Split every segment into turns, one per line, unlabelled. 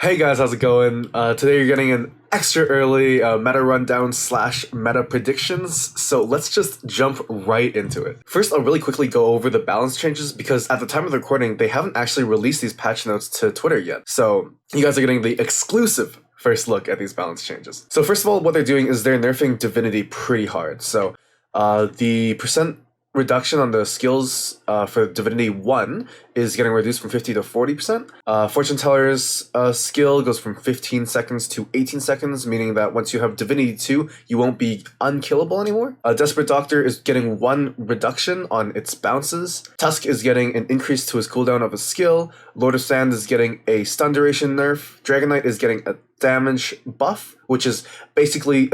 Hey guys, how's it going? Today you're getting an extra early meta rundown slash meta predictions, so let's just jump right into it. First, I'll really quickly go over the balance changes because at the time of the recording, they haven't actually released these patch notes to Twitter yet. So you guys are getting the exclusive first look at these balance changes. So first of all, what they're doing is they're nerfing Divinity pretty hard. So the percent reduction on the skills for Divinity 1 is getting reduced from 50 to 40%. Fortune Teller's skill goes from 15 seconds to 18 seconds, meaning that once you have Divinity 2, you won't be unkillable anymore. Desperate Doctor is getting 1 reduction on its bounces. Tusk is getting an increase to his cooldown of a skill. Lord of Sand is getting a stun duration nerf. Dragon Knight is getting a damage buff, which is basically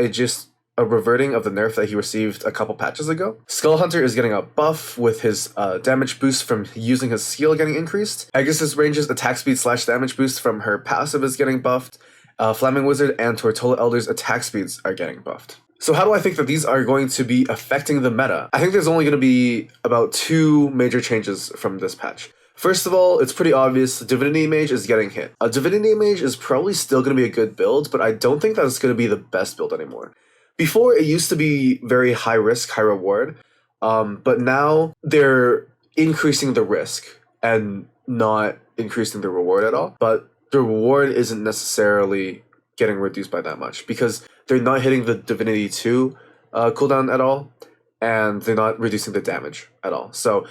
a reverting of the nerf that he received a couple patches ago. Skull Hunter is getting a buff with his damage boost from using his skill getting increased. Aegis Range's attack speed / damage boost from her passive is getting buffed. Flaming Wizard and Tortola Elder's attack speeds are getting buffed. So how do I think that these are going to be affecting the meta? I think there's only going to be about 2 major changes from this patch. First of all, it's pretty obvious Divinity Mage is getting hit. Divinity Mage is probably still going to be a good build, but I don't think that it's going to be the best build anymore. Before, it used to be very high risk, high reward, but now they're increasing the risk and not increasing the reward at all. But the reward isn't necessarily getting reduced by that much because they're not hitting the Divinity 2 cooldown at all, and they're not reducing the damage at all. So,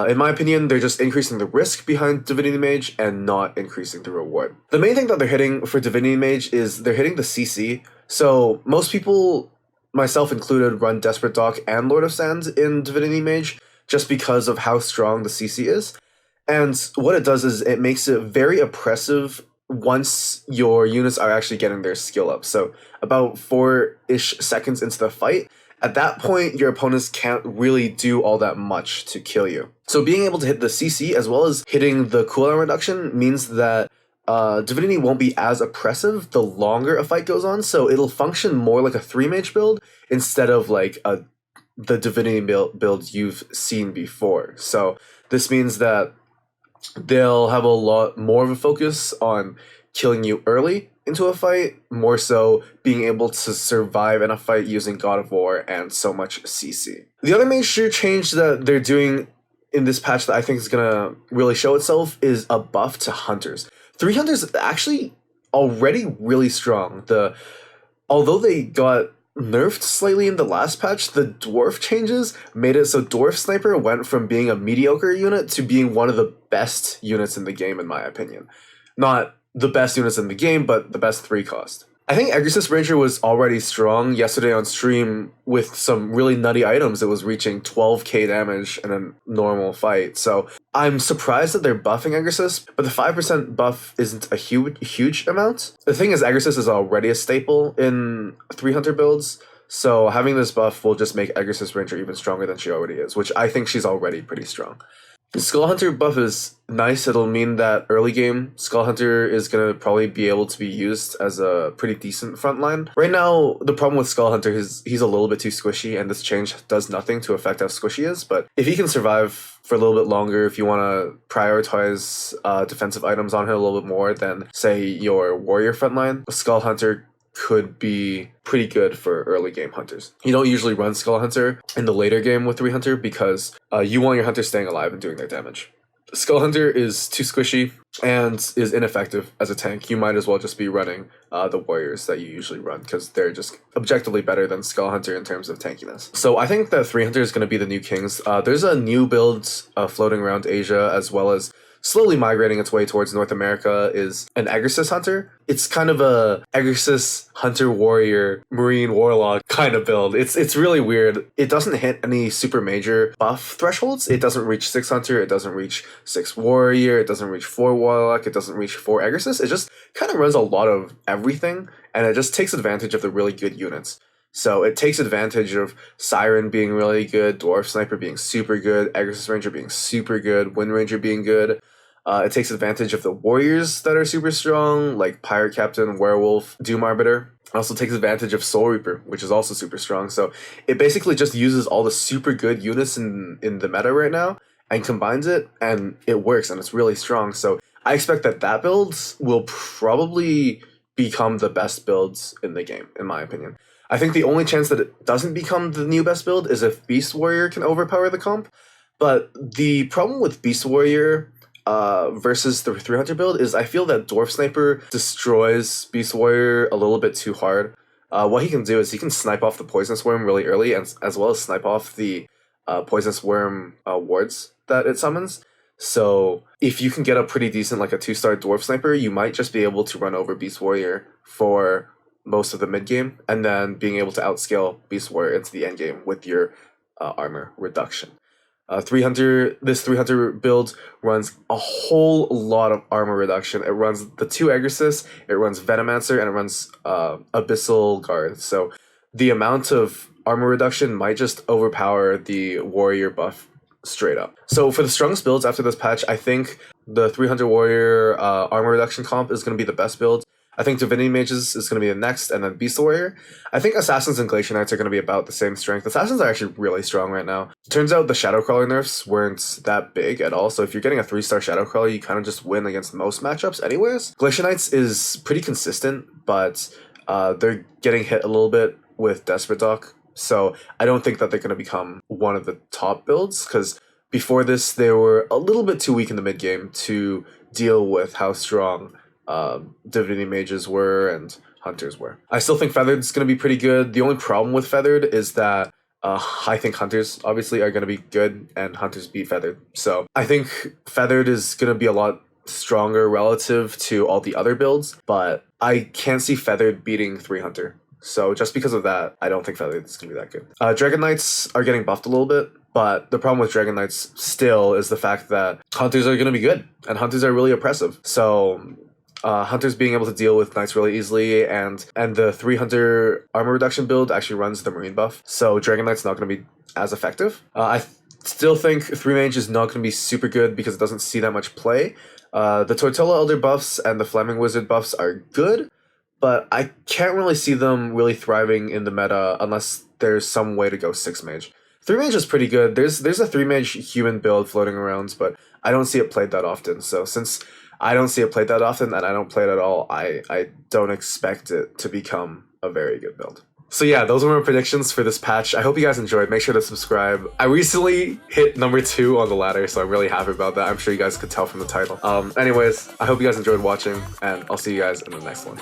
in my opinion, they're just increasing the risk behind Divinity Mage and not increasing the reward. The main thing that they're hitting for Divinity Mage is they're hitting the CC. So most people, myself included, run Desperate Doc and Lord of Sands in Divinity Mage just because of how strong the CC is. And what it does is it makes it very oppressive once your units are actually getting their skill up. So about 4-ish seconds into the fight, at that point, your opponents can't really do all that much to kill you. So being able to hit the CC as well as hitting the cooldown reduction means that Divinity won't be as oppressive the longer a fight goes on, so it'll function more like a 3-mage build instead of like the Divinity build you've seen before. So this means that they'll have a lot more of a focus on killing you early into a fight, more so being able to survive in a fight using God of War and so much CC. The other major change that they're doing in this patch that I think is going to really show itself is a buff to Hunters. 3 Hunters actually already really strong. Although they got nerfed slightly in the last patch, the Dwarf changes made it so Dwarf Sniper went from being a mediocre unit to being one of the best units in the game, in my opinion. Not the best units in the game, but the best 3 cost. I think Exorcist Ranger was already strong yesterday on stream with some really nutty items. It was reaching 12k damage in a normal fight. So I'm surprised that they're buffing Exorcist, but the 5% buff isn't a huge amount. The thing is, Exorcist is already a staple in 3 Hunter builds, so having this buff will just make Exorcist Ranger even stronger than she already is, which I think she's already pretty strong. The Skull Hunter buff is nice. It'll mean that early game, Skull Hunter is going to probably be able to be used as a pretty decent frontline. Right now, the problem with Skull Hunter is he's a little bit too squishy, and this change does nothing to affect how squishy he is. But if he can survive for a little bit longer, if you want to prioritize defensive items on him a little bit more than, say, your warrior frontline, Skull Hunter could be pretty good for early game hunters. You don't usually run Skull Hunter in the later game with 3 Hunter because you want your hunters staying alive and doing their damage. Skull Hunter is too squishy and is ineffective as a tank. You might as well just be running the warriors that you usually run because they're just objectively better than Skull Hunter in terms of tankiness. So I think that 3 Hunter is going to be the new kings. There's a new build floating around Asia as well as slowly migrating its way towards North America is an Exorcist Hunter. It's kind of a Exorcist Hunter Warrior Marine Warlock kind of build. It's really weird. It doesn't hit any super major buff thresholds. It doesn't reach 6 Hunter. It doesn't reach 6 Warrior. It doesn't reach 4 Warlock. It doesn't reach 4 Exorcist. It just kind of runs a lot of everything, and it just takes advantage of the really good units. So it takes advantage of Siren being really good, Dwarf Sniper being super good, Exorcist Ranger being super good, Wind Ranger being good. It takes advantage of the warriors that are super strong, like Pirate Captain, Werewolf, Doom Arbiter. It also takes advantage of Soul Reaper, which is also super strong. So it basically just uses all the super good units in the meta right now and combines it, and it works, and it's really strong. So I expect that build will probably become the best builds in the game, in my opinion. I think the only chance that it doesn't become the new best build is if Beast Warrior can overpower the comp. But the problem with Beast Warrior versus the 300 build is I feel that Dwarf Sniper destroys Beast Warrior a little bit too hard. What he can do is he can snipe off the Poisonous Worm really early, and as well as snipe off the Poisonous Worm wards that it summons. So if you can get a pretty decent, like a 2-star Dwarf Sniper, you might just be able to run over Beast Warrior for most of the mid game, and then being able to outscale Beast Warrior into the end game with your armor reduction. 300 build runs a whole lot of armor reduction. It runs the 2 Aggressus, it runs Venomancer, and it runs Abyssal Guard. So the amount of armor reduction might just overpower the warrior buff straight up. So for the strongest builds after this patch, I think the 300 warrior armor reduction comp is going to be the best build. I think Divinity Mages is going to be the next, and then Beast Warrior. I think Assassins and Glacier Knights are going to be about the same strength. Assassins are actually really strong right now. Turns out the Shadowcrawler nerfs weren't that big at all, so if you're getting a 3-star Shadowcrawler, you kind of just win against most matchups anyways. Glacier Knights is pretty consistent, but they're getting hit a little bit with Desperate Dock, so I don't think that they're going to become one of the top builds, because before this, they were a little bit too weak in the mid game to deal with how strong Divinity Mages were and Hunters were. I still think Feathered's going to be pretty good. The only problem with Feathered is that I think Hunters obviously are going to be good, and Hunters beat Feathered. So I think Feathered is going to be a lot stronger relative to all the other builds, but I can't see Feathered beating 300. So just because of that, I don't think Feathered is going to be that good. Dragon Knights are getting buffed a little bit, but the problem with Dragon Knights still is the fact that Hunters are going to be good, and Hunters are really oppressive. So Hunters being able to deal with Knights really easily, and the 300 armor reduction build actually runs the Marine buff, so Dragon Knight's not going to be as effective. I still think 3 Mage is not going to be super good because it doesn't see that much play. The Tortilla Elder buffs and the Flaming Wizard buffs are good, but I can't really see them really thriving in the meta unless there's some way to go 6 Mage. 3 Mage is pretty good. There's a 3 Mage human build floating around, but I don't see it played that often, so since I don't see it played that often, and I don't play it at all, I don't expect it to become a very good build. So yeah, those were my predictions for this patch. I hope you guys enjoyed. Make sure to subscribe. I recently hit number 2 on the ladder, so I'm really happy about that. I'm sure you guys could tell from the title. Anyways, I hope you guys enjoyed watching, and I'll see you guys in the next one.